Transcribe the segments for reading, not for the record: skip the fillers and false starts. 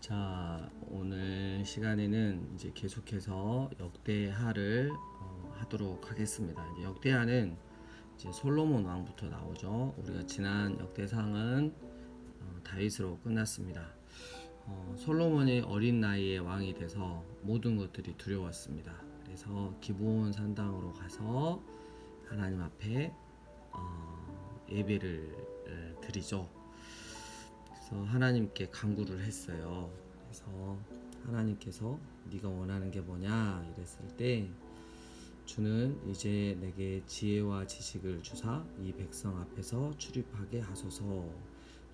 자, 오늘 시간에는 이제 계속해서 역대하를 하도록 하겠습니다. 이제 역대하는 이제 솔로몬 왕부터 나오죠. 우리가 지난 역대상은 다윗으로 끝났습니다. 솔로몬이 어린 나이에 왕이 돼서 모든 것들이 두려웠습니다. 그래서 기브온 산당으로 가서 하나님 앞에 예배를 드리죠. 그래서 하나님께 간구를 했어요. 그래서 하나님께서 네가 원하는 게 뭐냐 이랬을 때 주는 이제 내게 지혜와 지식을 주사 이 백성 앞에서 출입하게 하소서.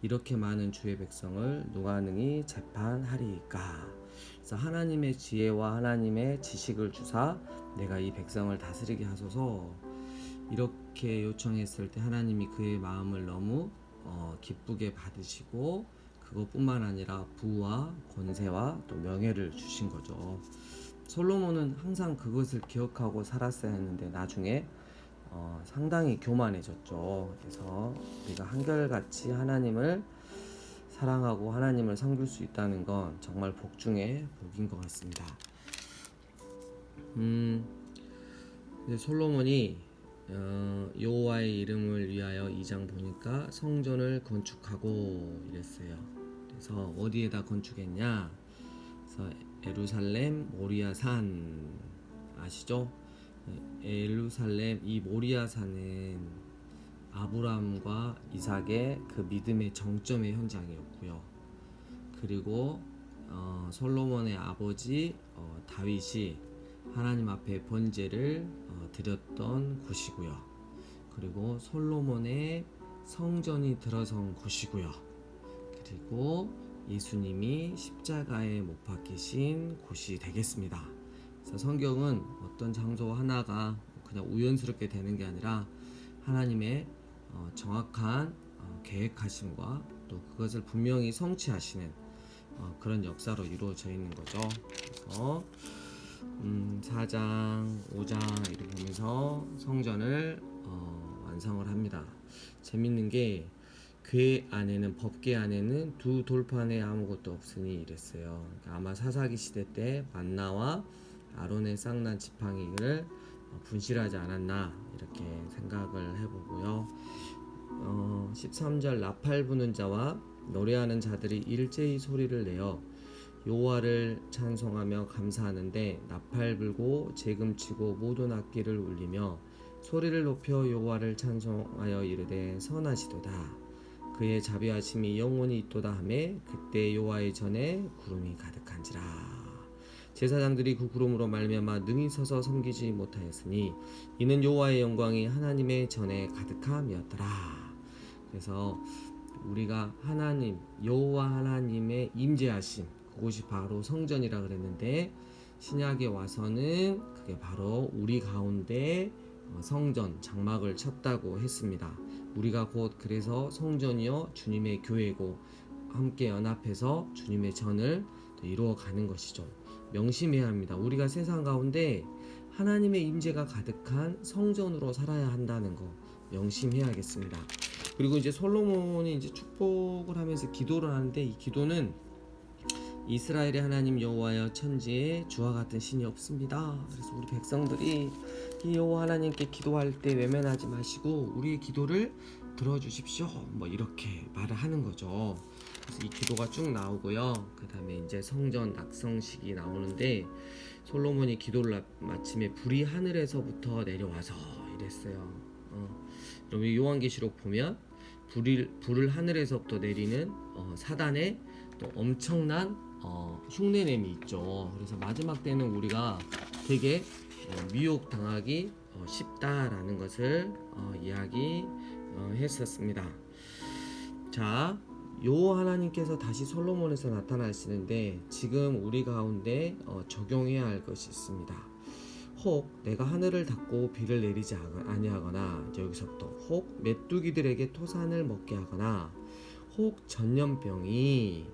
이렇게 많은 주의 백성을 누가 능히 재판하리이까. 그래서 하나님의 지혜와 하나님의 지식을 주사 내가 이 백성을 다스리게 하소서. 이렇게 요청했을 때 하나님이 그의 마음을 너무 기쁘게 받으시고 그것뿐만 아니라 부와 권세와 또 명예를 주신 거죠. 솔로몬은 항상 그것을 기억하고 살았어야 했는데 나중에 상당히 교만해졌죠. 그래서 우리가 한결같이 하나님을 사랑하고 하나님을 섬길 수 있다는 건 정말 복 중에 복인 것 같습니다. 솔로몬이 여호와의 이름을 위하여 2장 보니까 성전을 건축하고 이랬어요. 그래서 어디에다 건축했냐? 그래서 예루살렘 모리아산 아시죠? 예루살렘 이 모리아산은 아브라함과 이삭의 그 믿음의 정점의 현장이었고요. 그리고 솔로몬의 아버지 다윗이 하나님 앞에 번제를 드렸던 곳이고요. 그리고 솔로몬의 성전이 들어선 곳이고요. 그리고 예수님이 십자가에 못 박히신 곳이 되겠습니다. 그래서 성경은 어떤 장소 하나가 그냥 우연스럽게 되는 게 아니라 하나님의 정확한 계획하심과 또 그것을 분명히 성취하시는 그런 역사로 이루어져 있는 거죠. 그래서 4장, 5장 이렇게 보면서 성전을 완성을 합니다. 재밌는 게 궤 안에는 법궤 안에는 두 돌판에 아무것도 없으니 이랬어요. 그러니까 아마 사사기 시대 때 만나와 아론의 쌍난 지팡이를 분실하지 않았나 이렇게 생각을 해보고요. 13절 나팔 부는 자와 노래하는 자들이 일제히 소리를 내어 여호와를 찬송하며 감사하는데 나팔 불고 재금치고 모든 악기를 울리며 소리를 높여 여호와를 찬송하여 이르되 선하시도다. 그의 자비하심이 영원히 있도다 하매 그때 여호와의 전에 구름이 가득한지라. 제사장들이 그 구름으로 말미암아 능히 서서 섬기지 못하였으니 이는 여호와의 영광이 하나님의 전에 가득함이었더라. 그래서 우리가 하나님 여호와 하나님의 임재하심 그곳이 바로 성전이라 그랬는데 신약에 와서는 그게 바로 우리 가운데 성전 장막을 쳤다고 했습니다. 우리가 곧 그래서 성전이요 주님의 교회고 함께 연합해서 주님의 전을 이루어가는 것이죠. 명심해야 합니다. 우리가 세상 가운데 하나님의 임재가 가득한 성전으로 살아야 한다는 거 명심해야겠습니다. 그리고 이제 솔로몬이 이제 축복을 하면서 기도를 하는데 이 기도는 이스라엘의 하나님 여호와여 천지에 주와 같은 신이 없습니다. 그래서 우리 백성들이 이 여호와 하나님께 기도할 때 외면하지 마시고 우리의 기도를 들어주십시오. 뭐 이렇게 말을 하는 거죠. 그래서 이 기도가 쭉 나오고요. 그 다음에 이제 성전 낙성식이 나오는데 솔로몬이 기도를 마침에 불이 하늘에서부터 내려와서 이랬어요. 여러분 요한계시록 보면 불을 하늘에서부터 내리는 사단의 또 엄청난 흉내냄이 있죠. 그래서 마지막 때는 우리가 되게 미혹당하기 쉽다라는 것을 이야기했었습니다. 자, 여호와 하나님께서 다시 솔로몬에서 나타나시는데 지금 우리 가운데 적용해야 할 것이 있습니다. 혹 내가 하늘을 닫고 비를 내리지 아니하거나 여기서부터 혹 메뚜기들에게 토산을 먹게 하거나 혹 전염병인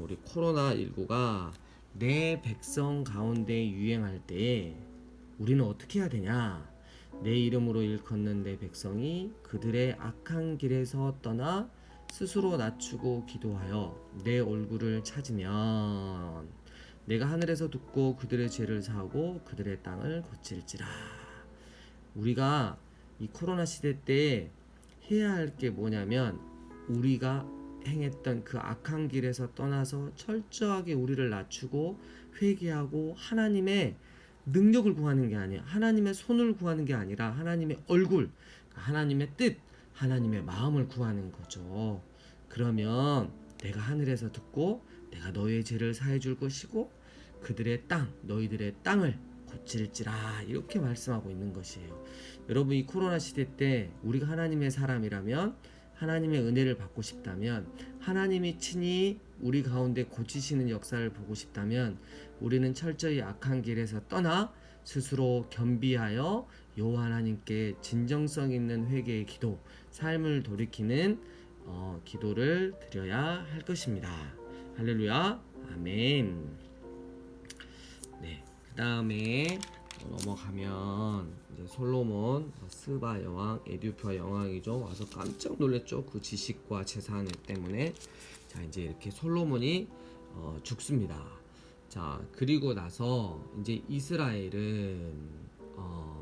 우리 코로나19가 내 백성 가운데 유행할 때 우리는 어떻게 해야 되냐? 내 이름으로 일컫는 내 백성이 그들의 악한 길에서 떠나 스스로 낮추고 기도하여 내 얼굴을 찾으면 내가 하늘에서 듣고 그들의 죄를 사하고 그들의 땅을 고칠지라. 우리가 이 코로나 시대 때 해야 할 게 뭐냐면 우리가 행했던 그 악한 길에서 떠나서 철저하게 우리를 낮추고 회개하고 하나님의 능력을 구하는 게 아니야. 하나님의 손을 구하는 게 아니라 하나님의 얼굴, 하나님의 뜻, 하나님의 마음을 구하는 거죠. 그러면 내가 하늘에서 듣고 내가 너희의 죄를 사해 줄 것이고 그들의 땅, 너희들의 땅을 고칠지라 이렇게 말씀하고 있는 것이에요. 여러분 이 코로나 시대 때 우리가 하나님의 사람이라면 하나님의 은혜를 받고 싶다면 하나님이 친히 우리 가운데 고치시는 역사를 보고 싶다면 우리는 철저히 악한 길에서 떠나 스스로 겸비하여 여호와 하나님께 진정성 있는 회개의 기도, 삶을 돌이키는 기도를 드려야 할 것입니다. 할렐루야, 아멘. 네, 그 다음에 넘어가면 이제 솔로몬, 스바 여왕, 에듀파 여왕이죠. 와서 깜짝 놀랐죠. 그 지식과 재산 때문에. 자, 이제 이렇게 솔로몬이 죽습니다. 자, 그리고 나서 이제 이스라엘은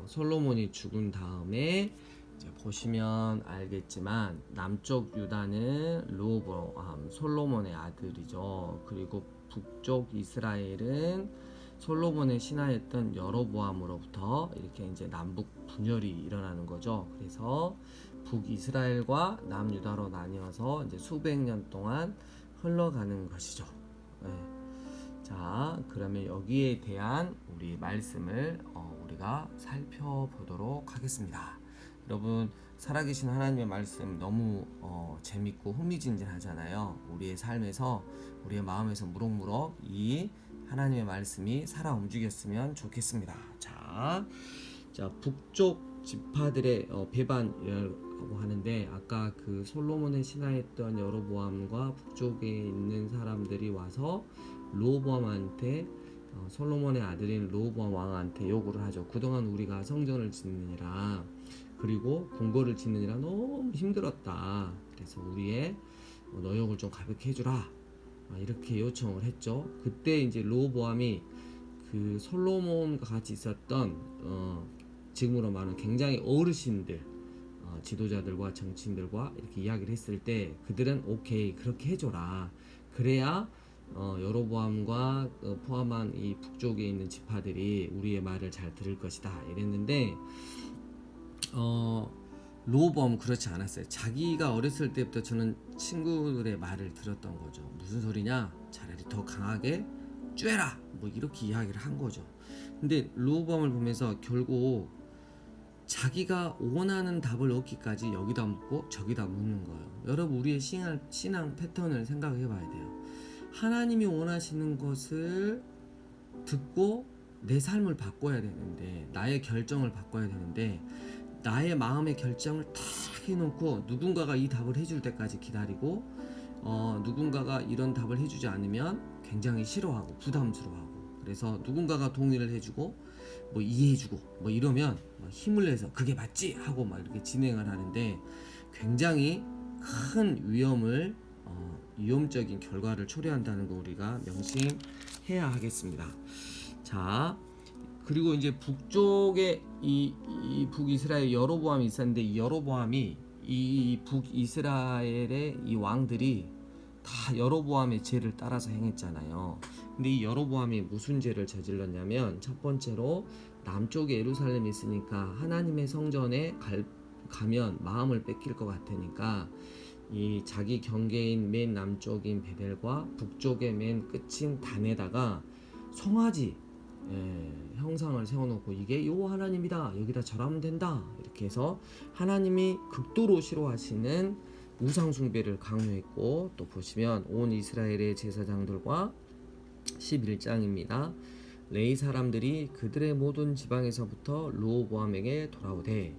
솔로몬이 죽은 다음에 이제 보시면 알겠지만 남쪽 유다는 르호보암 솔로몬의 아들이죠. 그리고 북쪽 이스라엘은 솔로몬의 신하였던 여로보암으로부터 이렇게 이제 남북 분열이 일어나는 거죠. 그래서 북이스라엘과 남유다로 나뉘어서 이제 수백 년 동안 흘러가는 것이죠. 네. 자, 그러면 여기에 대한 우리 말씀을 우리가 살펴보도록 하겠습니다. 여러분, 살아계신 하나님의 말씀 너무 재밌고 흥미진진하잖아요. 우리의 삶에서, 우리의 마음에서 무럭무럭 이 하나님의 말씀이 살아 움직였으면 좋겠습니다. 자, 북쪽 지파들의 배반이라고 하는데 아까 그 솔로몬의 신하였던 여로보암과 북쪽에 있는 사람들이 와서 르호보암한테 솔로몬의 아들인 르호보암 왕한테 요구를 하죠. 그동안 우리가 성전을 짓느니라 그리고 궁궐을 짓느니라 너무 힘들었다. 그래서 우리의 노역을 좀 가볍게 해주라. 이렇게 요청을 했죠. 그때 이제 르호보암이 그 솔로몬과 같이 있었던 지금으로 말하면 굉장히 어르신들, 지도자들과 정치인들과 이렇게 이야기를 했을 때 그들은 오케이 그렇게 해줘라. 그래야 여로보암과 포함한 이 북쪽에 있는 지파들이 우리의 말을 잘 들을 것이다. 이랬는데 르호보암은 그렇지 않았어요. 자기가 어렸을 때부터 저는 친구들의 말을 들었던 거죠. 무슨 소리냐? 차라리 더 강하게 쬐라! 뭐 이렇게 이야기를 한 거죠. 근데 르호보암을 보면서 결국 자기가 원하는 답을 얻기까지 여기다 묻고 저기다 묻는 거예요. 여러분 우리의 신앙 패턴을 생각해 봐야 돼요. 하나님이 원하시는 것을 듣고 내 삶을 바꿔야 되는데 나의 결정을 바꿔야 되는데 나의 마음의 결정을 딱 해놓고 누군가가 이 답을 해줄 때까지 기다리고 누군가가 이런 답을 해주지 않으면 굉장히 싫어하고 부담스러워하고 그래서 누군가가 동의를 해주고 뭐 이해해주고 뭐 이러면 힘을 내서 그게 맞지 하고 막 이렇게 진행을 하는데 굉장히 큰 위험적인 결과를 초래한다는 거 우리가 명심해야 하겠습니다. 자, 그리고 이제 북쪽에 이 북이스라엘 여로보암이 있었는데 이 여로보암이 이 북이스라엘의 이 왕들이 다 여로보암의 죄를 따라서 행했잖아요. 근데 이 여로보암이 무슨 죄를 저질렀냐면 첫 번째로 남쪽에 예루살렘이 있으니까 하나님의 성전에 가면 마음을 뺏길 것 같으니까 이 자기 경계인 맨 남쪽인 베델과 북쪽의 맨 끝인 단에다가 송아지 형상을 세워놓고 이게 여호와 하나님이다 여기다 절하면 된다 이렇게 해서 하나님이 극도로 싫어하시는 우상숭배를 강요했고 또 보시면 온 이스라엘의 제사장들과 11장입니다. 레위 사람들이 그들의 모든 지방에서부터 르호보암에게 돌아오되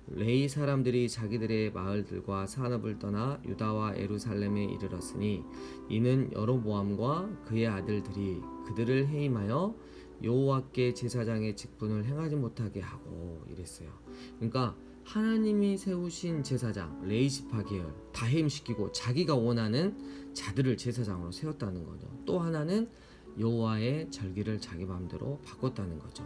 레위 사람들이 자기들의 마을들과 산업을 떠나 유다와 예루살렘에 이르렀으니 이는 여로보암과 그의 아들들이 그들을 해임하여 여호와께 제사장의 직분을 행하지 못하게 하고 이랬어요. 그러니까 하나님이 세우신 제사장 레이시파 계열 다 해임시키고 자기가 원하는 자들을 제사장으로 세웠다는 거죠. 또 하나는 여호와의 절기를 자기 마음대로 바꿨다는 거죠.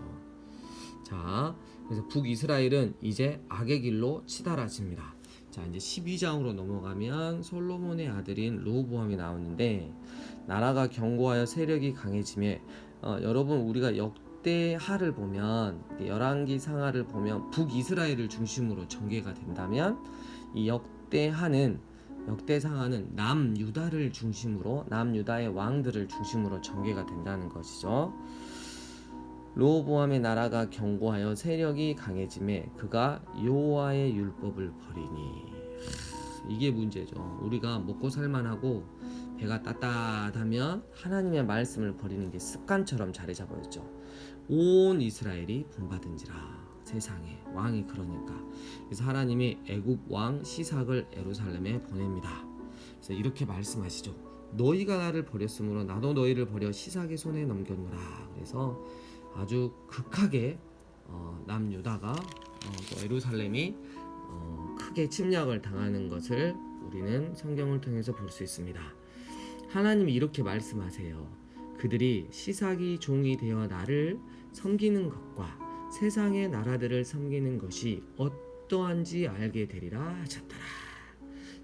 자, 그래서 북이스라엘은 이제 악의 길로 치달아집니다. 자, 이제 12장으로 넘어가면 솔로몬의 아들인 르호보암이 나오는데 나라가 견고하여 세력이 강해지며 여러분 우리가 역대하를 보면 열왕기 상하를 보면 북이스라엘을 중심으로 전개가 된다면 이 역대상하는 남유다를 중심으로 남유다의 왕들을 중심으로 전개가 된다는 것이죠. 르호보암의 나라가 견고하여 세력이 강해지매 그가 여호와의 율법을 버리니. 이게 문제죠. 우리가 먹고 살만하고 배가 따뜻하면 하나님의 말씀을 버리는 게 습관처럼 자리 잡아있죠. 온 이스라엘이 본받은지라. 세상에 왕이 그러니까. 그래서 하나님이 애굽 왕 시삭을 예루살렘에 보냅니다. 그래서 이렇게 말씀하시죠. 너희가 나를 버렸으므로 나도 너희를 버려 시삭의 손에 넘겼노라. 그래서 아주 극하게 남유다가 또 예루살렘이 크게 침략을 당하는 것을 우리는 성경을 통해서 볼 수 있습니다. 하나님이 이렇게 말씀하세요. 그들이 시삭이 종이 되어 나를 섬기는 것과 세상의 나라들을 섬기는 것이 어떠한지 알게 되리라 하셨더라.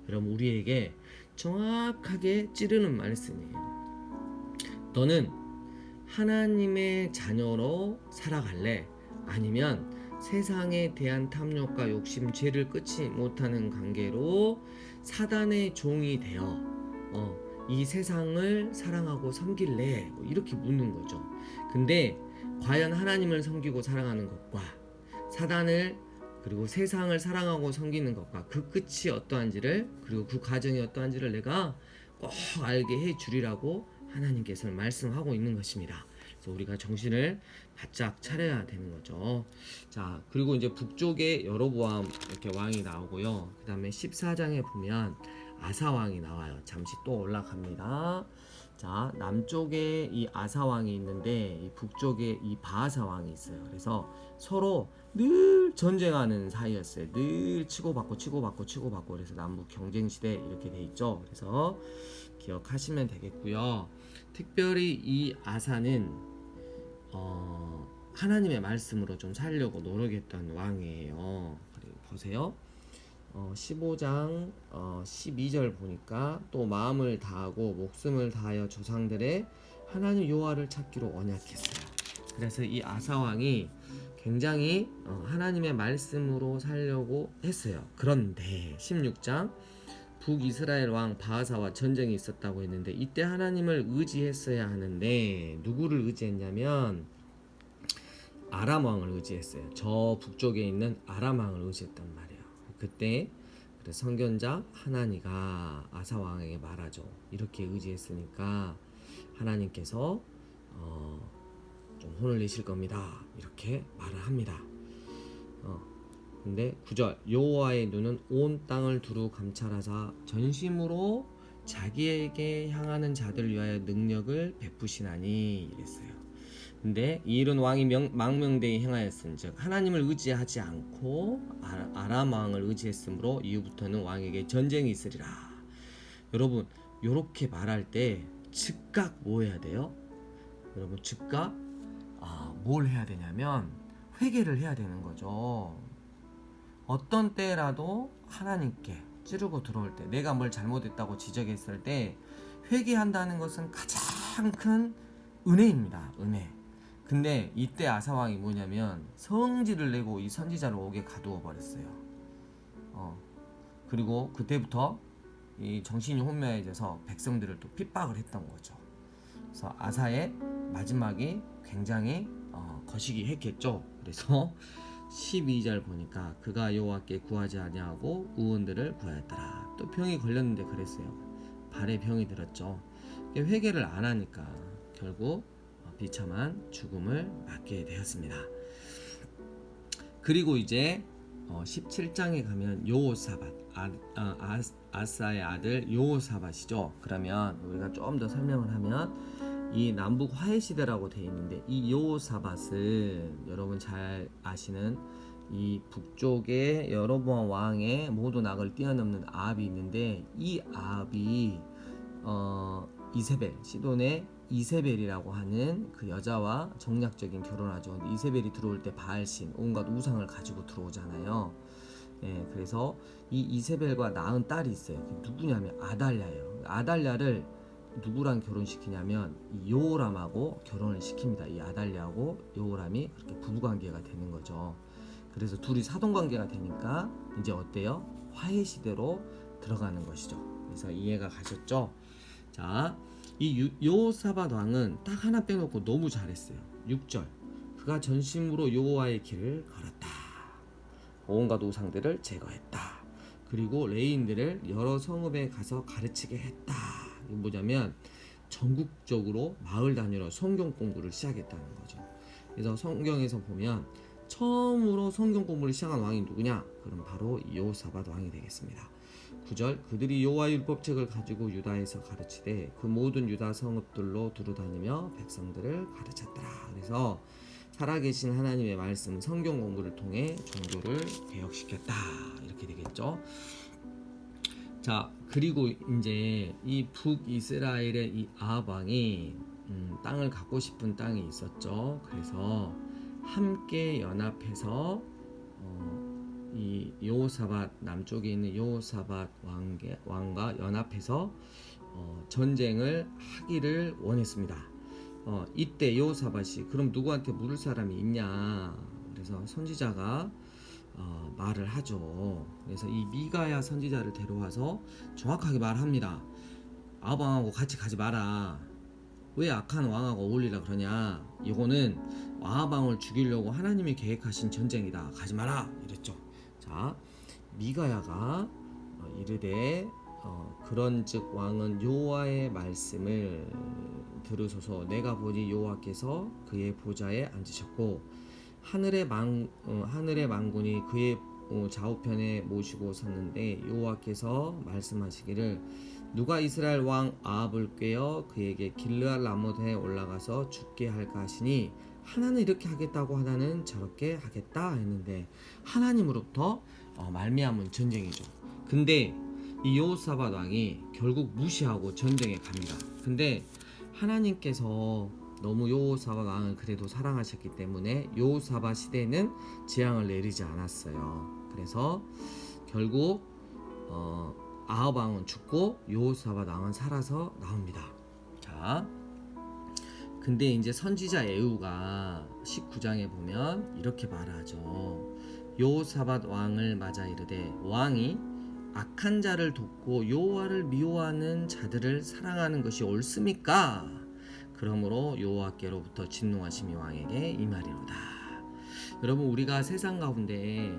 여러분 우리에게 정확하게 찌르는 말씀이에요. 너는 하나님의 자녀로 살아갈래? 아니면 세상에 대한 탐욕과 욕심, 죄를 끊지 못하는 관계로 사단의 종이 되어 이 세상을 사랑하고 섬길래? 이렇게 묻는 거죠. 근데 과연 하나님을 섬기고 사랑하는 것과 사단을 그리고 세상을 사랑하고 섬기는 것과 그 끝이 어떠한지를 그리고 그 과정이 어떠한지를 내가 꼭 알게 해 주리라고 하나님께서는 말씀하고 있는 것입니다. 그래서 우리가 정신을 바짝 차려야 되는 거죠. 자, 그리고 이제 북쪽에 여로보암 이렇게 왕이 나오고요. 그 다음에 14장에 보면 아사 왕이 나와요. 잠시 또 올라갑니다. 자, 남쪽에 이 아사 왕이 있는데 이 북쪽에 이 바하사 왕이 있어요. 그래서 서로 늘 전쟁하는 사이였어요. 늘 치고받고 그래서 남북 경쟁 시대 이렇게 돼 있죠. 그래서 기억하시면 되겠고요. 특별히 이 아사는 하나님의 말씀으로 좀 살려고 노력했던 왕이에요. 그리고 보세요. 15장 12절 보니까 또 마음을 다하고 목숨을 다하여 조상들의 하나님 여호와를 찾기로 언약했어요. 그래서 이 아사 왕이 굉장히 하나님의 말씀으로 살려고 했어요. 그런데 16장 북이스라엘 왕 바하사와 전쟁이 있었다고 했는데 이때 하나님을 의지했어야 하는데 누구를 의지했냐면 아람 왕을 의지했어요. 저 북쪽에 있는 아람 왕을 의지했단 말이에요. 그때 선견자 하나니가 아사 왕에게 말하죠. 이렇게 의지했으니까 하나님께서 좀 혼을 내실 겁니다. 이렇게 말을 합니다. 근데 9절 여호와의 눈은 온 땅을 두루 감찰하사 전심으로 자기에게 향하는 자들 위하여 능력을 베푸시나니 이랬어요. 근데 이 일은 왕이 망명되이 행하였은즉 하나님을 의지하지 않고 아람 왕을 의지했으므로 이후부터는 왕에게 전쟁이 있으리라. 여러분 요렇게 말할 때 즉각 뭐 해야 돼요? 여러분 즉각 뭘 해야 되냐면 회개를 해야 되는 거죠. 어떤 때라도 하나님께 찌르고 들어올 때 내가 뭘 잘못했다고 지적했을 때 회개한다는 것은 가장 큰 은혜입니다. 은혜. 근데 이때 아사왕이 뭐냐면 성질을 내고 이 선지자를 옥에 가두어 버렸어요. 그리고 그때부터 이 정신이 혼미해져서 백성들을 또 핍박을 했던 거죠. 그래서 아사의 마지막이 굉장히 거시기했겠죠. 그래서 12절 보니까 그가 여호와께 구하지 아니하고 의원들을 구하였더라. 또 병이 걸렸는데 그랬어요. 발에 병이 들었죠. 회개를 안 하니까 결국 비참한 죽음을 맞게 되었습니다. 그리고 이제 17장에 가면 여호사밧 아사의 아들 여호사밧이죠. 그러면 우리가 좀 더 설명을 하면 이 남북 화해 시대라고 되어 있는데 이 여호사밧은 여러분 잘 아시는 이 북쪽에 여로보암 왕의 모든 악을 뛰어넘는 아합이 있는데 이 아합이 이세벨, 시돈의 이세벨이라고 하는 그 여자와 정략적인 결혼하죠. 근데 이세벨이 들어올 때 바알신 온갖 우상을 가지고 들어오잖아요. 예, 그래서 이 이세벨과 낳은 딸이 있어요. 누구냐면 아달랴예요. 아달랴를 누구랑 결혼시키냐면 이 여호람하고 결혼을 시킵니다. 이 아달랴하고 여호람이 그렇게 부부관계가 되는 거죠. 그래서 둘이 사돈관계가 되니까 이제 어때요? 화해 시대로 들어가는 것이죠. 그래서 이해가 가셨죠? 자, 이 여호사밧 왕은 딱 하나 빼놓고 너무 잘했어요. 6절. 그가 전심으로 여호와의 길을 걸었다. 온갖 우상들을 제거했다. 그리고 레인들을 여러 성읍에 가서 가르치게 했다. 이게 뭐냐면 전국적으로 마을 단위로 성경 공부를 시작했다는 거죠. 그래서 성경에서 보면 처음으로 성경 공부를 시작한 왕이 누구냐? 그럼 바로 여호사밧 왕이 되겠습니다. 9절. 그들이 여호와의 율법책을 가지고 유다에서 가르치되 그 모든 유다 성읍들로 두루다니며 백성들을 가르쳤더라. 그래서 살아계신 하나님의 말씀 성경 공부를 통해 종교를 개혁시켰다. 이렇게 되겠죠. 자, 그리고 이제 이 북이스라엘의 이 아합 왕이 땅을 갖고 싶은 땅이 있었죠. 그래서 함께 연합해서 이 여호사밧 남쪽에 있는 여호사밧 왕과 연합해서 전쟁을 하기를 원했습니다. 이때 여호사밧이 그럼 누구한테 물을 사람이 있냐? 그래서 선지자가 말을 하죠. 그래서 이 미가야 선지자를 데려와서 정확하게 말합니다. 아합 왕하고 같이 가지 마라. 왜 악한 왕하고 어울리라 그러냐? 이거는 아합 왕을 죽이려고 하나님이 계획하신 전쟁이다. 가지 마라. 이랬죠. 자, 미가야가 이르되 그런즉 왕은 여호와의 말씀을 들으소서. 내가 보니 여호와께서 그의 보좌에 앉으셨고 하늘의 만군이 그의 좌우편에 모시고 섰는데 여호와께서 말씀하시기를 누가 이스라엘 왕 아합을 꾀어 그에게 길르앗 라못에 올라가서 죽게 할까 하시니 하나는 이렇게 하겠다고 하나는 저렇게 하겠다 했는데 하나님으로부터 말미암은 전쟁이죠. 근데 이 여호사밧 왕이 결국 무시하고 전쟁에 갑니다. 근데 하나님께서 너무 여호사밧 왕을 그래도 사랑하셨기 때문에 여호사밧 시대에는 재앙을 내리지 않았어요. 그래서 결국 아합 왕은 죽고 여호사밧 왕은 살아서 나옵니다. 자, 근데 이제 선지자 에후가 19장에 보면 이렇게 말하죠. 여호사밧 왕을 맞아 이르되 왕이 악한 자를 돕고 여호와를 미워하는 자들을 사랑하는 것이 옳습니까? 그러므로 여호와께로부터 진노하심이 왕에게 임하리로다. 여러분, 우리가 세상 가운데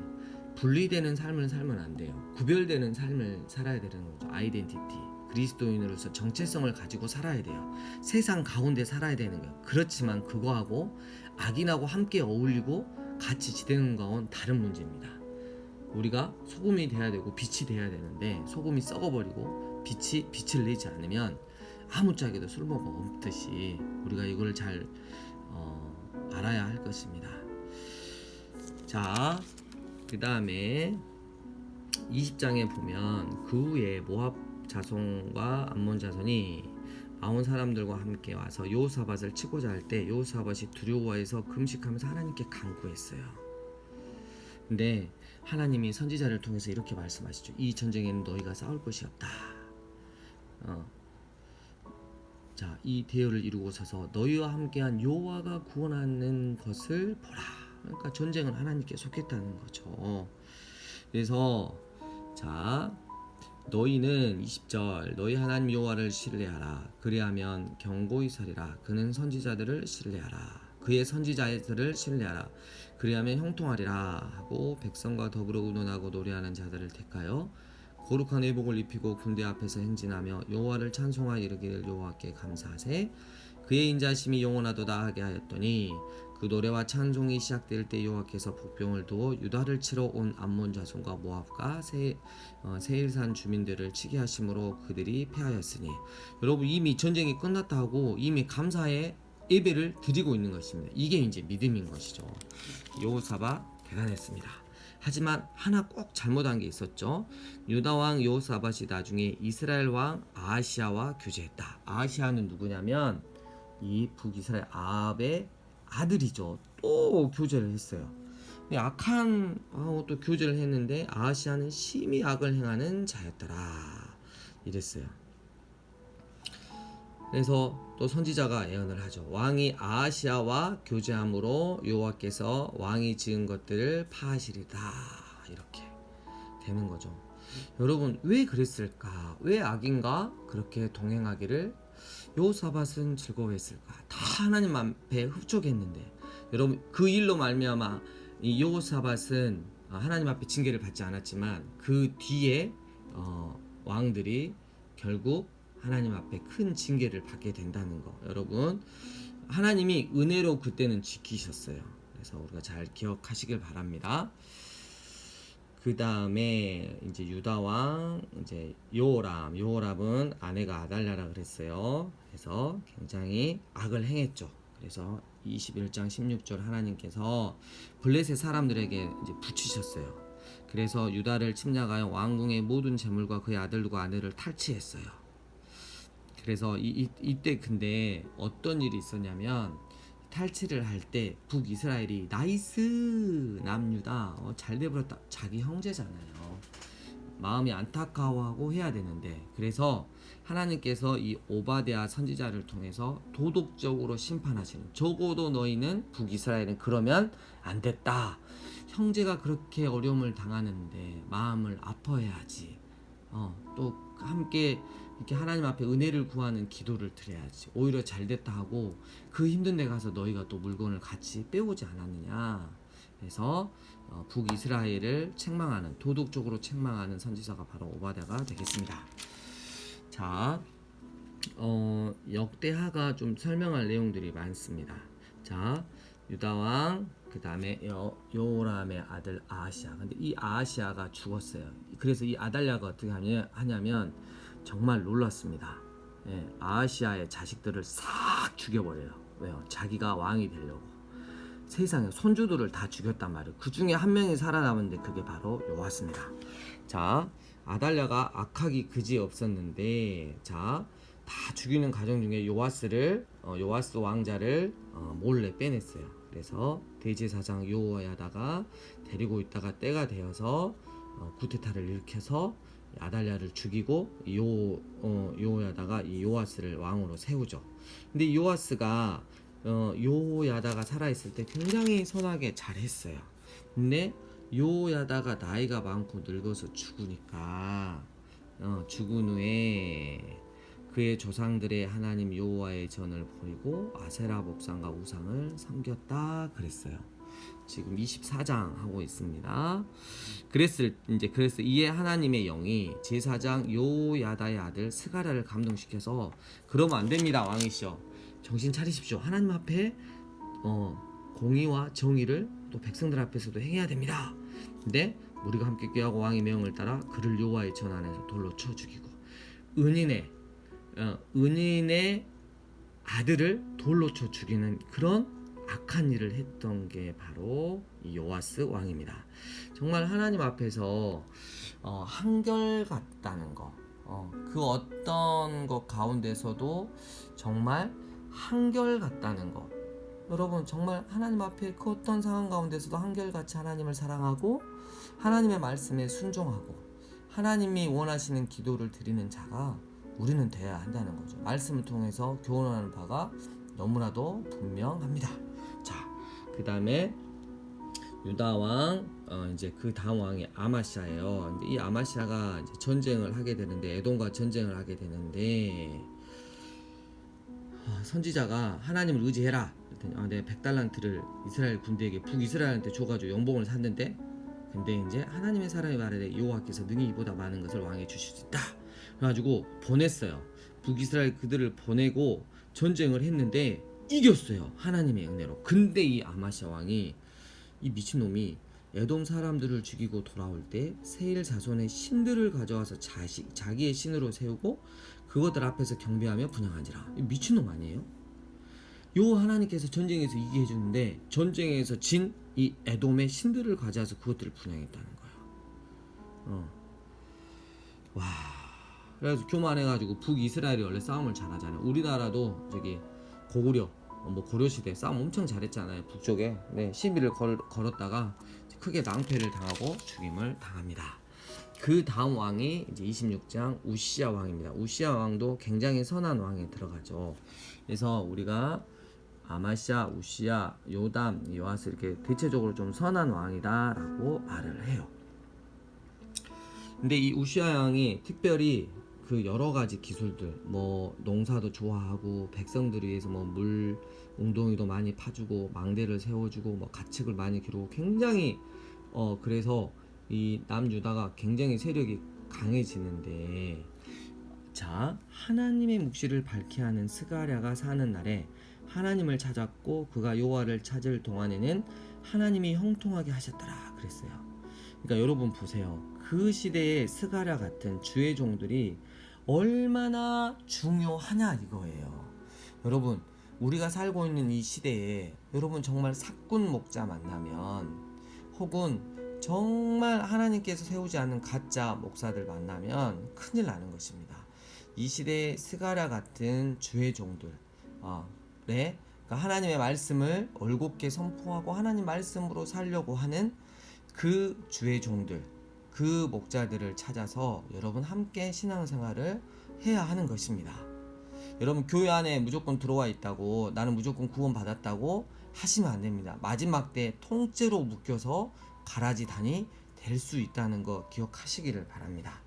분리되는 삶을 살면 안 돼요. 구별되는 삶을 살아야 되는 거죠. 아이덴티티. 그리스도인으로서 정체성을 가지고 살아야 돼요. 세상 가운데 살아야 되는 거예요. 그렇지만 그거하고 악인하고 함께 어울리고 같이 지내는 건 다른 문제입니다. 우리가 소금이 돼야 되고 빛이 돼야 되는데 소금이 썩어버리고 빛을 내지 않으면 아무짝에도 쓸모가 없듯이 우리가 이걸 잘 알아야 할 것입니다. 자, 그 다음에 20장에 보면 그 후에 모압 자손과 암몬 자손이 아온 사람들과 함께 와서 여호사밧을 치고자 할 때 여호사밧이 두려워해서 금식하면서 하나님께 간구했어요. 근데 하나님이 선지자를 통해서 이렇게 말씀하시죠. 이 전쟁에는 너희가 싸울 것이 없다. 자, 이 대열을 이루고 서서 너희와 함께한 여호와가 구원하는 것을 보라. 그러니까 전쟁은 하나님께 속했다는 거죠. 그래서 자, 너희는 20절 너희 하나님 여호와를 신뢰하라. 그리하면 견고히 서리라. 그는 선지자들을 신뢰하라. 그의 선지자들을 신뢰하라. 그리하면 형통하리라 하고 백성과 더불어 의논하고 노래하는 자들을 택하여 거룩한 의복을 입히고 군대 앞에서 행진하며 여호와를 찬송하여 이르기를 여호와께 감사하세. 그의 인자심이 영원하도다 하게 하였더니 그 노래와 찬송이 시작될 때 여호와께서 복병을 두어 유다를 치러 온 암몬 자손과 모압과 세일산 주민들을 치게 하심으로 그들이 패하였으니, 여러분 이미 전쟁이 끝났다 하고 이미 감사의 예배를 드리고 있는 것입니다. 이게 이제 믿음인 것이죠. 여호사밧 대단했습니다. 하지만 하나 꼭 잘못한 게 있었죠. 유다 왕 여호사밧이 나중에 이스라엘 왕 아하시아와 교제했다. 아하시아는 누구냐면 이 북이스라엘 아합의 아들이죠. 또 교제를 했어요. 악한 또 교제를 했는데 아하시아는 심히 악을 행하는 자였더라 이랬어요. 그래서 또 선지자가 예언을 하죠. 왕이 아하시아와 교제함으로 여호와께서 왕이 지은 것들을 파하시리다 이렇게 되는 거죠. 여러분 왜 그랬을까? 왜 악인과 그렇게 동행하기를 여호사밧은 즐거워했을까? 다 하나님 앞에 흡족했는데 여러분 그 일로 말미암아 이 여호사밧은 하나님 앞에 징계를 받지 않았지만 그 뒤에 왕들이 결국 하나님 앞에 큰 징계를 받게 된다는 거. 여러분 하나님이 은혜로 그때는 지키셨어요. 그래서 우리가 잘 기억하시길 바랍니다. 그 다음에 이제 유다 왕 이제 요호람은 아내가 아달랴라 그랬어요. 그래서 굉장히 악을 행했죠. 그래서 21장 16절 하나님께서 블레셋 사람들에게 이제 붙이셨어요. 그래서 유다를 침략하여 왕궁의 모든 재물과 그의 아들과 아내를 탈취했어요. 그래서 이때 근데 어떤 일이 있었냐면 탈취를 할 때 북이스라엘이 나이스 남유다 잘 돼버렸다 자기 형제잖아요. 마음이 안타까워하고 해야 되는데 그래서 하나님께서 이 오바댜 선지자를 통해서 도덕적으로 심판하시는 적어도 너희는 북이스라엘은 그러면 안 됐다. 형제가 그렇게 어려움을 당하는데 마음을 아파해야지. 또 함께 이렇게 하나님 앞에 은혜를 구하는 기도를 드려야지. 오히려 잘됐다 하고 그 힘든 데 가서 너희가 또 물건을 같이 빼오지 않았느냐. 그래서 북이스라엘을 책망하는 도덕적으로 책망하는 선지자가 바로 오바댜가 되겠습니다. 자, 역대하가 좀 설명할 내용들이 많습니다. 자, 유다왕 그 다음에 여호람의 아들 아하시아. 근데 이 아하시아가 죽었어요. 그래서 이 아달랴가 어떻게 하냐면 정말 놀랐습니다. 아하시아의 자식들을 싹 죽여버려요. 왜요? 자기가 왕이 되려고. 세상에 손주들을 다 죽였단 말이에요. 그 중에 한 명이 살아남았는데 그게 바로 요아스입니다. 자, 아달랴가 악하기 그지 없었는데 자, 다 죽이는 과정 중에 요아스 왕자를 몰래 빼냈어요. 그래서 대제사장 요호야다가 데리고 있다가 때가 되어서 구테타를 일으켜서 아달랴를 죽이고 요호야다가 이 요아스를 왕으로 세우죠. 근데 요아스가 요호야다가 살아있을 때 굉장히 선하게 잘했어요. 근데 요호야다가 나이가 많고 늙어서 죽으니까 죽은 후에 그의 조상들의 하나님 여호와의 전을 버리고 아세라 목상과 우상을 섬겼다 그랬어요. 지금 24장 하고 있습니다. 그래서 이에 하나님의 영이 제사장 요야다의 아들 스가랴를 감동시켜서 그러면 안 됩니다. 왕이시여 정신 차리십시오. 하나님 앞에 공의와 정의를 또 백성들 앞에서도 행해야 됩니다. 근데 우리가 함께 꾀하고 왕의 명을 따라 그를 여호와의 전 안에서 돌로 쳐 죽이고 은인의 아들을 돌로 쳐 죽이는 그런 악한 일을 했던 게 바로 이 요아스 왕입니다. 정말 하나님 앞에서 한결같다는 거, 그 어떤 것 가운데서도 정말 한결같다는 거. 여러분 정말 하나님 앞에 그 어떤 상황 가운데서도 한결같이 하나님을 사랑하고 하나님의 말씀에 순종하고 하나님이 원하시는 기도를 드리는 자가 우리는 돼야 한다는 거죠. 말씀을 통해서 교훈하는 바가 너무나도 분명합니다. 자, 그 다음에 유다 왕 이제 그 다음 왕이 아마시아예요. 근데 이 아마시아가 이제 전쟁을 하게 되는데 에돔과 전쟁을 하게 되는데 선지자가 하나님을 의지해라. 그랬더니 내가 100달란트를 이스라엘 군대에게 북이스라엘한테 줘가지고 연봉을 샀는데 근데 이제 하나님의 사람이 말하되 여호와께서 능히 이보다 많은 것을 왕에 주실 수 있다. 그래가지고 보냈어요. 북이스라엘 그들을 보내고 전쟁을 했는데 이겼어요. 하나님의 은혜로. 근데 이 아마시아 왕이 이 미친놈이 에돔 사람들을 죽이고 돌아올 때 세일 자손의 신들을 가져와서 자기의 신으로 세우고 그것들 앞에서 경배하며 분향한지라. 미친놈 아니에요? 여호와 하나님께서 전쟁에서 이기게 해주는데 전쟁에서 진 이 에돔의 신들을 가져와서 그것들을 분양했다는 거예요. 와, 그래서 교만해가지고 북이스라엘이 원래 싸움을 잘하잖아요. 우리나라도 저기 고구려 뭐 고려시대 싸움 엄청 잘했잖아요. 북쪽에. 네, 시비를 걸었다가 크게 낭패를 당하고 죽임을 당합니다. 그 다음 왕이 이제 26장 우시야 왕입니다. 우시야 왕도 굉장히 선한 왕에 들어가죠. 그래서 우리가 아마시아, 우시야, 요담, 요아스 이렇게 대체적으로 좀 선한 왕이다라고 말을 해요. 근데 이 우시야 왕이 특별히 그 여러 가지 기술들, 뭐 농사도 좋아하고 백성들을 위해서 뭐 물 웅덩이도 많이 파주고 망대를 세워주고 뭐 가축을 많이 기르고 굉장히 그래서 이 남유다가 굉장히 세력이 강해지는데, 자, 하나님의 묵시를 밝게 하는 스가랴가 사는 날에 하나님을 찾았고 그가 여호와를 찾을 동안에는 하나님이 형통하게 하셨더라 그랬어요. 그러니까 여러분 보세요. 그 시대에 스가랴 같은 주의 종들이 얼마나 중요하냐 이거예요. 여러분, 우리가 살고 있는 이 시대에 여러분 정말 사꾼 목자 만나면, 혹은 정말 하나님께서 세우지 않는 가짜 목사들 만나면 큰일 나는 것입니다. 이 시대에 스가랴 같은 주의 종들, 네, 그러니까 하나님의 말씀을 올곧게 선포하고 하나님 말씀으로 살려고 하는 그 주의 종들, 그 목자들을 찾아서 여러분 함께 신앙생활을 해야 하는 것입니다. 여러분 교회 안에 무조건 들어와 있다고 나는 무조건 구원 받았다고 하시면 안 됩니다. 마지막 때 통째로 묶여서 가라지단이 될 수 있다는 거 기억하시기를 바랍니다.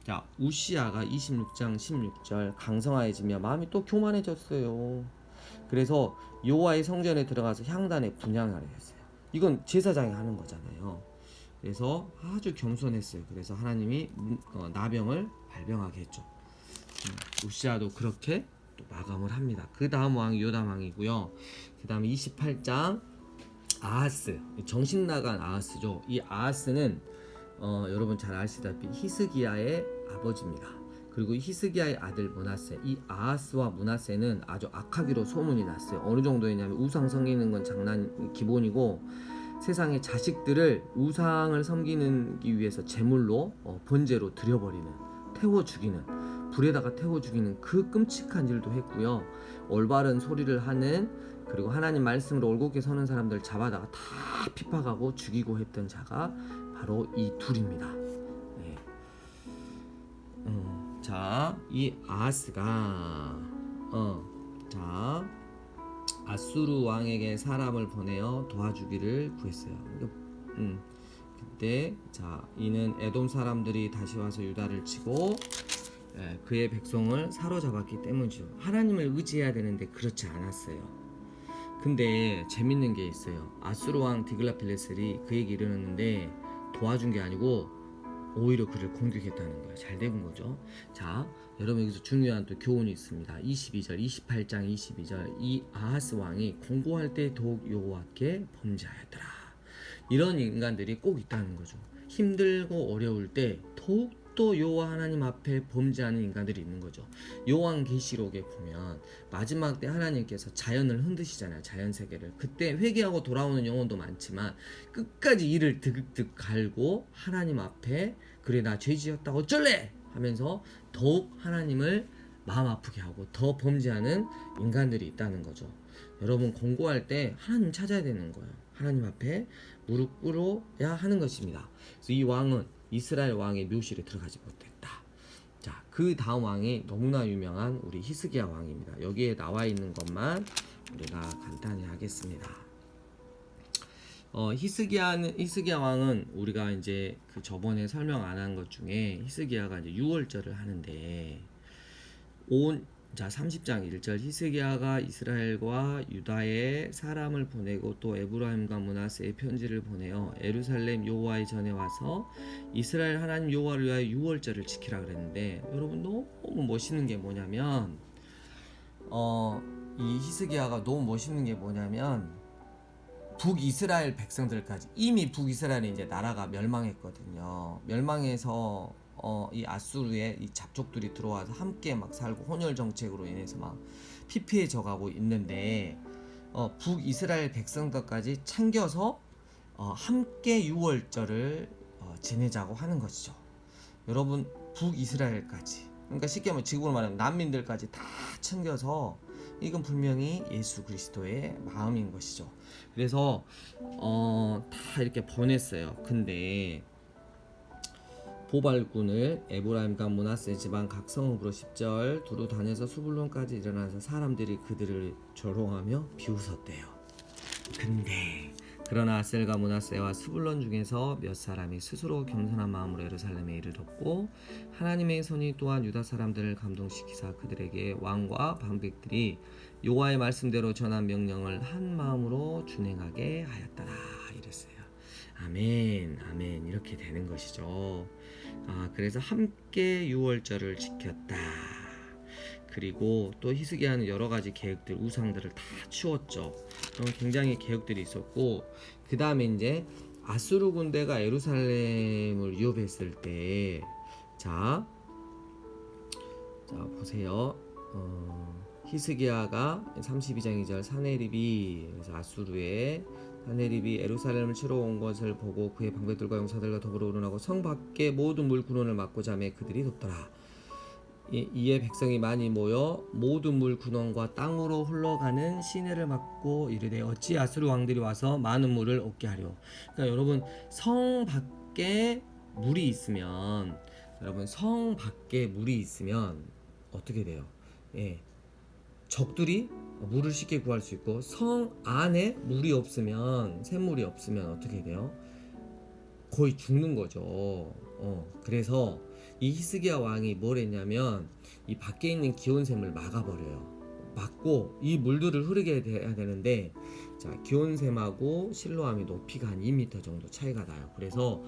자, 우시야가 26장 16절 강성하여지며 마음이 또 교만해졌어요. 그래서 여호와의 성전에 들어가서 향단에 분향하려 했어요. 이건 제사장이 하는 거잖아요. 그래서 아주 겸손했어요. 그래서 하나님이 나병을 발병하게 했죠. 우시야도 그렇게 또 마감을 합니다. 그 다음 왕이 요담 왕이고요. 그 다음에 28장 아하스, 정신 나간 아하스죠. 이 아하스는 여러분 잘 아시다시피 히스기야의 아버지입니다. 그리고 히스기야의 아들 므낫세, 이 아하스와 므낫세는 아주 악하기로 소문이 났어요. 어느 정도였냐면 우상 섬기는 건 장난 기본이고, 세상의 자식들을 우상을 섬기기 위해서 제물로 번제로 드려버리는, 태워 죽이는, 불에다가 태워 죽이는 그 끔찍한 일도 했고요. 올바른 소리를 하는, 그리고 하나님 말씀으로 올곧게 서는 사람들 잡아다가 다 핍박하고 죽이고 했던 자가 바로 이 둘입니다. 네. 자, 이 아하스가 자, 아수르 왕에게 사람을 보내어 도와주기를 구했어요. 그때 자, 이는 에돔 사람들이 다시 와서 유다를 치고 그의 백성을 사로잡았기 때문이죠. 하나님을 의지해야 되는데 그렇지 않았어요. 근데 재밌는 게 있어요. 아수르 왕 디글라필레셀이 그에게 이르렀는데 도와준 게 아니고 오히려 그를 공격했다는 거예요. 잘 된 거죠. 자, 여러분 여기서 중요한 또 교훈이 있습니다. 22절, 28장 22절. 이 아하스 왕이 공고할 때 더욱 여호와께 범죄하였더라. 이런 인간들이 꼭 있다는 거죠. 힘들고 어려울 때 더욱더 여호와 하나님 앞에 범죄하는 인간들이 있는 거죠. 요한계시록에 보면 마지막 때 하나님께서 자연을 흔드시잖아요. 자연 세계를. 그때 회개하고 돌아오는 영혼도 많지만 끝까지 이를 드득득 갈고 하나님 앞에 그래 나 죄지었다 어쩔래 하면서 더욱 하나님을 마음 아프게 하고 더 범죄하는 인간들이 있다는 거죠. 여러분 공고할 때 하나님 찾아야 되는 거예요. 하나님 앞에 무릎 꿇어야 하는 것입니다. 그래서 이 왕은 이스라엘 왕의 묘실에 들어가지 못했다. 자, 그 다음 왕이 너무나 유명한 우리 히스기야 왕입니다. 여기에 나와 있는 것만 우리가 간단히 하겠습니다. 히스기야 왕은 우리가 이제 그 저번에 설명 안 한 것 중에 히스기야가 이제 유월절을 하는데 자 30장 1절 히스기야가 이스라엘과 유다에 사람을 보내고 또 에브라임과 므낫세에 편지를 보내어 예루살렘 여호와의 전에 와서 이스라엘 하나님 여호와를 위하여 유월절을 지키라 그랬는데, 여러분 너무 멋있는 게 뭐냐면 이 히스기야가 너무 멋있는 게 뭐냐면 북이스라엘 백성들까지, 이미 북이스라엘이 이제 나라가 멸망했거든요. 멸망해서 이 아수르의 이 잡족들이 들어와서 함께 막 살고 혼혈 정책으로 인해서 막 피폐해져가고 있는데 북이스라엘 백성들까지 챙겨서 함께 유월절을 지내자고 하는 것이죠. 여러분, 북이스라엘까지, 그러니까 쉽게 말하면 지금으로 말하면 난민들까지 다 챙겨서, 이건 분명히 예수 그리스도의 마음인 것이죠. 그래서 다 이렇게 보냈어요. 근데 보발군을 에브라임과 므낫세 지방 각 성읍으로 10절 두루 다녀서 수불론까지 일어나서 사람들이 그들을 조롱하며 비웃었대요. 근데 그러나 아셀과 므낫세와 스불론 중에서 몇 사람이 스스로 겸손한 마음으로 예루살렘에 이르렀고 하나님의 손이 또한 유다 사람들을 감동시키사 그들에게 왕과 방백들이 여호와의 말씀대로 전한 명령을 한 마음으로 준행하게 하였더라 이랬어요. 아멘, 아멘. 이렇게 되는 것이죠. 그래서 함께 유월절을 지켰다. 그리고 또 히스기야는 여러 가지 계획들, 우상들을 다 치웠죠. 굉장히 계획들이 있었고, 그 다음에 이제 아수르 군대가 예루살렘을 위협했을 때, 자 보세요. 히스기야가 32장 2절 사네립이, 그래서 아수르의 사네립이 예루살렘을 치러 온 것을 보고 그의 방백들과 용사들과 더불어 우러나고 성 밖의 모든 물 군원을 막고자 하매 그들이 돕더라. 이에 백성이 많이 모여 모든 물 군원과 땅으로 흘러가는 시내를 막고 이르되 어찌 아수르 왕들이 와서 많은 물을 얻게 하려. 그러니까 여러분, 성 밖에 물이 있으면, 어떻게 돼요? 적들이 물을 쉽게 구할 수 있고, 성 안에 물이 없으면, 샘물이 없으면 어떻게 돼요? 거의 죽는 거죠. 그래서 이 히스기야 왕이 뭘 했냐면 이 밖에 있는 기온샘을 막아버려요. 막고 이 물들을 흐르게 해야 되는데, 자, 기온샘하고 실로암이 높이가 한 2m 정도 차이가 나요. 그래서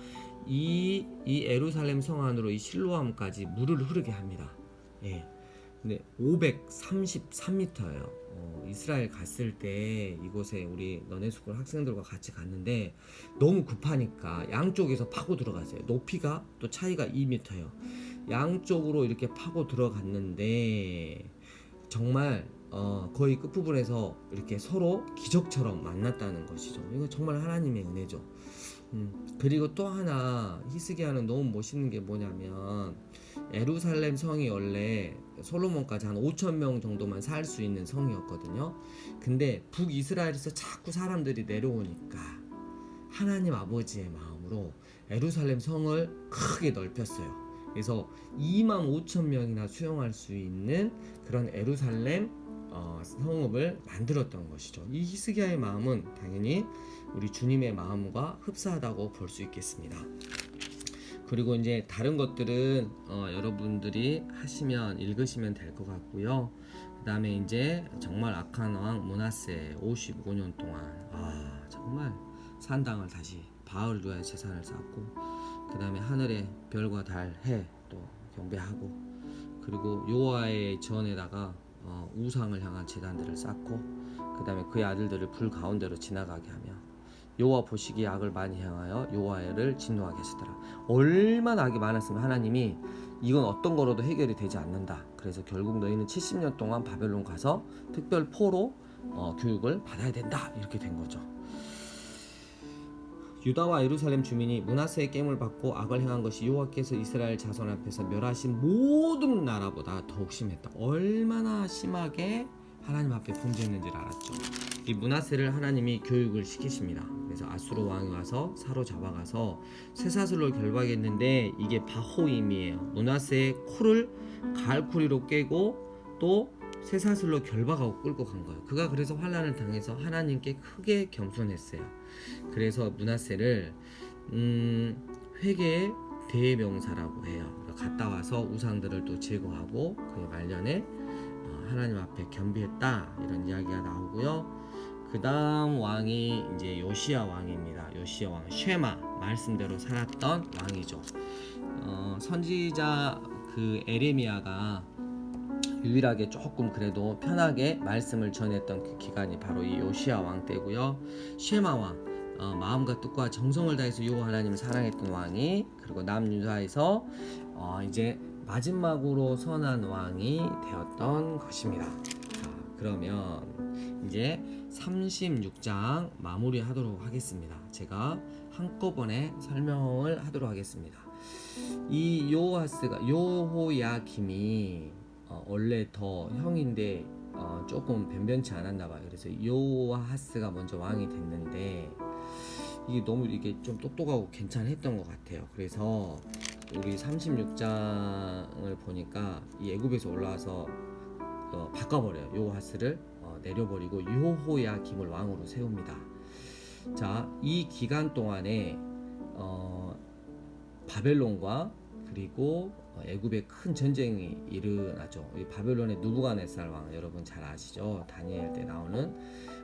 이 예루살렘 성 안으로 이 실로암까지 물을 흐르게 합니다. 근데 533m예요. 이스라엘 갔을 때 이곳에 우리 너네스쿨 학생들과 같이 갔는데 너무 급하니까 양쪽에서 파고 들어갔어요. 높이가 또 차이가 2m예요. 양쪽으로 이렇게 파고 들어갔는데 정말 거의 끝부분에서 이렇게 서로 기적처럼 만났다는 것이죠. 이거 정말 하나님의 은혜죠. 그리고 또 하나 히스기야는 너무 멋있는 게 뭐냐면, 예루살렘 성이 원래 솔로몬까지 한 5,000명 정도만 살 수 있는 성이었거든요. 근데 북이스라엘에서 자꾸 사람들이 내려오니까 하나님 아버지의 마음으로 예루살렘 성을 크게 넓혔어요. 그래서 25,000명이나 수용할 수 있는 그런 예루살렘 성읍을 만들었던 것이죠. 이 히스기야의 마음은 당연히 우리 주님의 마음과 흡사하다고 볼 수 있겠습니다. 그리고 이제 다른 것들은 여러분들이 하시면 읽으시면 될 것 같고요. 그 다음에 이제 정말 악한 왕 므낫세 55년 동안 정말 산당을 다시 바알을 위하여 제사를 쌓고, 그 다음에 하늘의 별과 달, 해 또 경배하고, 그리고 여호와의 전에다가 우상을 향한 제단들을 쌓고, 그 다음에 그의 아들들을 불 가운데로 지나가게 하며 여호와 보시기에 악을 많이 행하여 여호와를 진노하게 하시더라. 얼마나 악이 많았으면 하나님이 이건 어떤 거로도 해결이 되지 않는다. 그래서 결국 너희는 70년 동안 바벨론 가서 특별 포로 교육을 받아야 된다. 이렇게 된 거죠. 유다와 예루살렘 주민이 므낫세의 깸을 받고 악을 행한 것이 여호와께서 이스라엘 자손 앞에서 멸하신 모든 나라보다 더욱 심했다. 얼마나 심하게 하나님 앞에 범죄했는지를 알았죠. 이 므낫세를 하나님이 교육을 시키십니다. 그래서 아수르 왕이 와서 사로잡아가서 쇠사슬로 결박했는데 이게 바호임이에요. 므낫세의 코를 갈고리로 꿰고 또 쇠사슬로 결박하고 끌고 간 거예요. 그가 그래서 환난을 당해서 하나님께 크게 겸손했어요. 그래서 므낫세를 회개의 대명사라고 해요. 갔다 와서 우상들을 또 제거하고 그의 말년에 하나님 앞에 겸비했다, 이런 이야기가 나오고요. 그 다음 왕이 이제 요시야 왕입니다. 요시야 왕, 쉐마, 말씀대로 살았던 왕이죠. 선지자 그 에레미야가 유일하게 조금 그래도 편하게 말씀을 전했던 그 기간이 바로 이 요시야 왕 때고요. 쉐마 왕, 마음과 뜻과 정성을 다해서 여호와 하나님을 사랑했던 왕이, 그리고 남유다에서 이제 마지막으로 선한 왕이 되었던 것입니다. 자, 그러면 이제 36장 마무리하도록 하겠습니다. 제가 한꺼번에 설명을 하도록 하겠습니다. 이 여호야김이 원래 더 형인데 조금 변변치 않았나 봐요. 그래서 여호아하스가 먼저 왕이 됐는데 이게 좀 똑똑하고 괜찮았던 것 같아요. 그래서 우리 36장을 보니까 이 애굽에서 올라와서 바꿔버려요. 여호아스를 내려버리고 여호야김을 왕으로 세웁니다. 자, 이 기간 동안에 바벨론과 그리고 애굽에 큰 전쟁이 일어나죠. 이 바벨론의 느부갓네살 왕, 여러분 잘 아시죠? 다니엘 때 나오는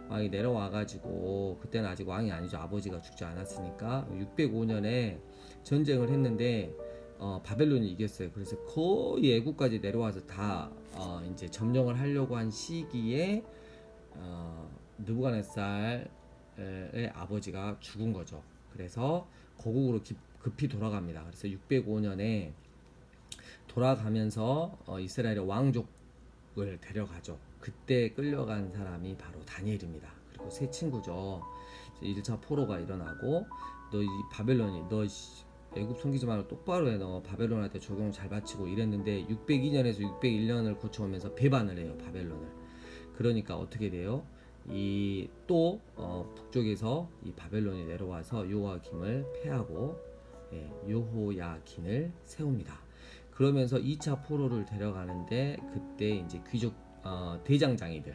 왕이 내려와가지고, 그때는 아직 왕이 아니죠. 아버지가 죽지 않았으니까 605년에 전쟁을 했는데 바벨론이 이겼어요. 그래서 거의 애굽까지 내려와서 다 이제 점령을 하려고 한 시기에 느부갓네살의 아버지가 죽은 거죠. 그래서 고국으로 급히 돌아갑니다. 그래서 605년에 돌아가면서 이스라엘의 왕족을 데려가죠. 그때 끌려간 사람이 바로 다니엘입니다. 그리고 세 친구죠. 1차 포로가 일어나고, 너 이 바벨론이 너 애굽 섬기지 말고 똑바로 해. 너 바벨론한테 적용 잘 바치고 이랬는데 602년에서 601년을 거쳐오면서 배반을 해요. 바벨론을. 그러니까 어떻게 돼요? 이 또 북쪽에서 이 바벨론이 내려와서 여호야김을 패하고 여호야긴을 세웁니다. 그러면서 2차 포로를 데려가는데, 그때 이제 귀족 대장장이들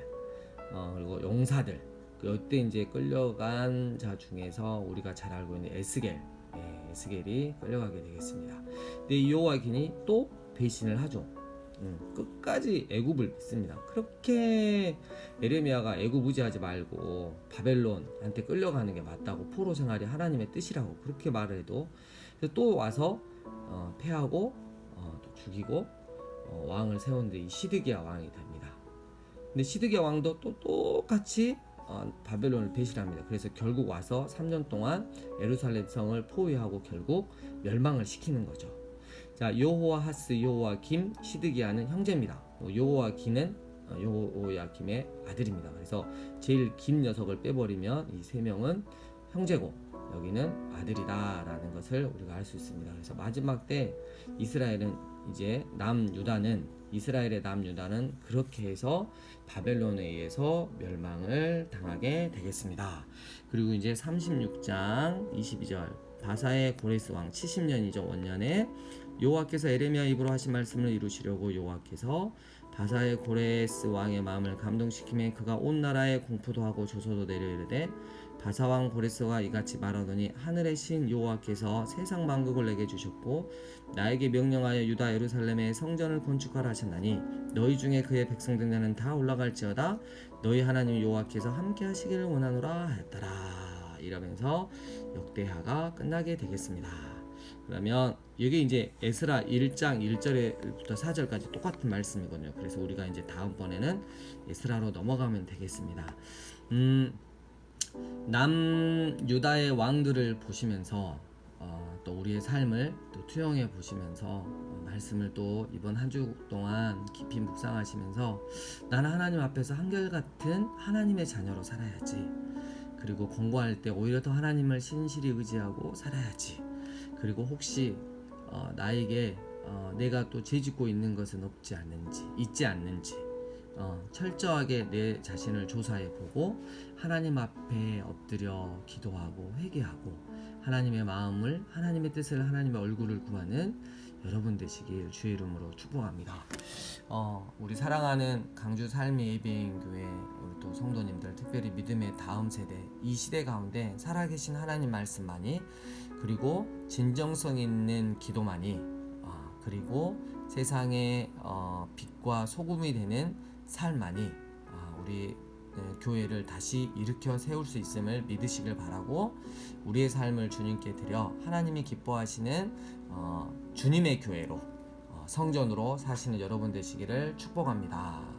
그리고 용사들, 그때 이제 끌려간 자 중에서 우리가 잘 알고 있는 에스겔이 끌려가게 되겠습니다. 근데 이 여호야긴이 또 배신을 하죠. 끝까지 애굽을 믿습니다. 그렇게 에레미야가 애굽 의지하지 말고 바벨론한테 끌려가는 게 맞다고, 포로 생활이 하나님의 뜻이라고 그렇게 말을 해도 또 와서 패하고 또 죽이고 왕을 세우는데 이 시드기야 왕이 됩니다. 근데 시드기야 왕도 또 똑같이 바벨론을 배신합니다. 그래서 결국 와서 3년 동안 예루살렘 성을 포위하고 결국 멸망을 시키는 거죠. 자, 여호아하스, 여호야김, 시드기야는 형제입니다. 여호야김은 여호야김의 아들입니다. 그래서 제일 긴 녀석을 빼버리면 이 세 명은 형제고 여기는 아들이다라는 것을 우리가 알 수 있습니다. 그래서 마지막 때 이스라엘의 남유다는 그렇게 해서 바벨론에 의해서 멸망을 당하게 되겠습니다. 그리고 이제 36장 22절, 바사의 고레스 왕 70년이죠. 원년에 여호와께서 에레미야 입으로 하신 말씀을 이루시려고 여호와께서 바사의 고레스 왕의 마음을 감동시키며 그가 온 나라에 공포도 하고 조소도 내려 이르되, 바사왕 고레스가 이같이 말하더니 하늘의 신 여호와께서 세상 만국을 내게 주셨고 나에게 명령하여 유다 예루살렘에 성전을 건축하라 하셨나니 너희 중에 그의 백성된 자는 다 올라갈지어다. 너희 하나님 여호와께서 함께 하시기를 원하노라 하였더라. 이러면서 역대하가 끝나게 되겠습니다. 그러면 이게 이제 에스라 1장 1절부터 4절까지 똑같은 말씀이거든요. 그래서 우리가 이제 다음번에는 에스라로 넘어가면 되겠습니다. 남유다의 왕들을 보시면서 또 우리의 삶을 또 투영해 보시면서 말씀을 또 이번 한 주 동안 깊이 묵상하시면서 나는 하나님 앞에서 한결같은 하나님의 자녀로 살아야지. 그리고 공부할 때 오히려 더 하나님을 신실히 의지하고 살아야지. 그리고 혹시 나에게 내가 또 죄짓고 있는 것은 있지 않는지 철저하게 내 자신을 조사해 보고 하나님 앞에 엎드려 기도하고 회개하고 하나님의 마음을, 하나님의 뜻을, 하나님의 얼굴을 구하는 여러분 되시길 주의 이름으로 축복합니다. 우리 사랑하는 강주 삶의 예배인교회 우리 또 성도님들, 특별히 믿음의 다음 세대, 이 시대 가운데 살아계신 하나님 말씀만이, 그리고 진정성 있는 기도만이, 그리고 세상의 빛과 소금이 되는 삶만이 우리 교회를 다시 일으켜 세울 수 있음을 믿으시길 바라고, 우리의 삶을 주님께 드려 하나님이 기뻐하시는 주님의 교회로 성전으로 사시는 여러분 되시기를 축복합니다.